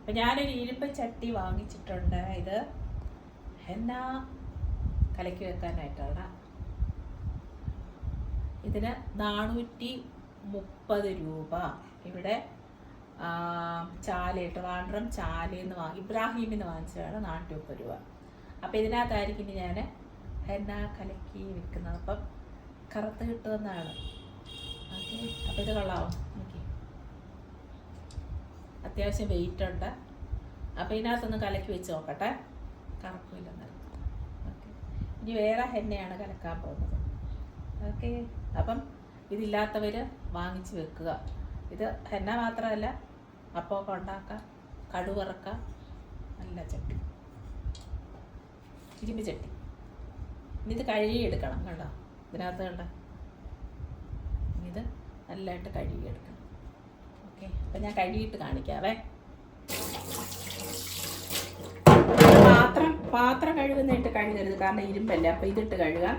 അപ്പം ഞാനൊരു ഇരുമ്പ് ചട്ടി വാങ്ങിച്ചിട്ടുണ്ട്. ഇത് ഹെന്ന കലക്കി വെക്കാനായിട്ടാണ്. ഇതിന് 430 രൂപ. ഇവിടെ ചാലയിട്ട് വാണ്ടറം ചാലയിൽ നിന്ന് ഇബ്രാഹിമിൽ നിന്ന് വാങ്ങിച്ചതാണ് 430 രൂപ. അപ്പം ഇതിനകത്തായിരിക്കും ഇനി ഞാൻ ഹെന്ന കലക്കി വെക്കുന്നത്. അപ്പം കറുത്ത് കിട്ടുമെന്നാണ്. ഓക്കെ, അപ്പം ഇത് കൊള്ളാമോ? ഓക്കെ, അത്യാവശ്യം വെയിറ്റ് ഉണ്ട്. അപ്പം ഇതിനകത്തൊന്ന് കലക്കി വെച്ച് നോക്കട്ടെ, കറക്കില്ലെന്ന്. ഓക്കെ, ഇനി വേറെ ഹെന്നയാണ് കലക്കാൻ പോകുന്നത്. ഓക്കെ, അപ്പം ഇതില്ലാത്തവർ വാങ്ങിച്ച് വെക്കുക. ഇത് ഹെന്ന മാത്രമല്ല, അപ്പമൊക്കെ ഉണ്ടാക്കാം, കടുവറക്കാം. നല്ല ചട്ടി, ഇരുമ്പ് ചട്ടി. ഇനി ഇത് കഴുകിയെടുക്കണം. കണ്ടോ, ഇതിനകത്ത് കണ്ട ഇത് നല്ലതായിട്ട് കഴുകിയെടുക്കണം. ഓക്കെ, അപ്പം ഞാൻ കഴുകിയിട്ട് കാണിക്കാവേ. പാത്രം കഴുകുന്നതായിട്ട് കഴുകരുത്, കാരണം ഇരുമ്പല്ലേ. അപ്പം ഇതിട്ട് കഴുകാം.